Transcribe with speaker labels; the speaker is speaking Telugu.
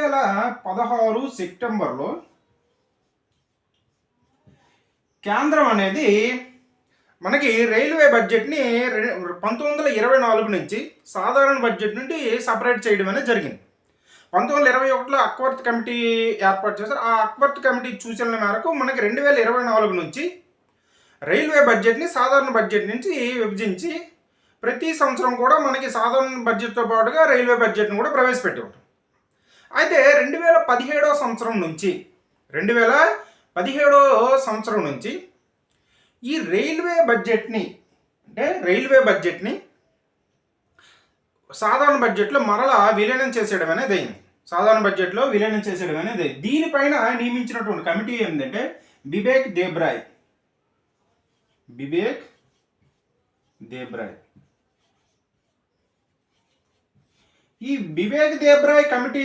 Speaker 1: 2016 సెప్టెంబర్లో కేంద్రం అనేది మనకి రైల్వే బడ్జెట్ని 1924 నుంచి సాధారణ బడ్జెట్ నుండి సపరేట్ చేయడం అనేది జరిగింది. 1921లో అక్వర్త్ కమిటీ ఏర్పాటు చేశారు. ఆ అక్వర్త్ కమిటీ సూచనల మేరకు మనకి 2024 నుంచి రైల్వే బడ్జెట్ని సాధారణ బడ్జెట్ నుంచి విభజించి ప్రతి సంవత్సరం కూడా మనకి సాధారణ బడ్జెట్తో పాటుగా రైల్వే బడ్జెట్ను కూడా ప్రవేశపెట్టి ఉంటాం. అయితే 2017 సంవత్సరం నుంచి 2017 సంవత్సరం నుంచి ఈ రైల్వే బడ్జెట్ని సాధారణ బడ్జెట్లో మరలా విలీనం చేసేయడం అనేది అయింది. సాధారణ బడ్జెట్లో విలీనం చేసేయడం అనేది దీనిపైన నియమించినటువంటి కమిటీ ఏంటంటే బిబేక్ దేబ్రాయ్. ఈ బిబేక్ దేబ్రాయ్ కమిటీ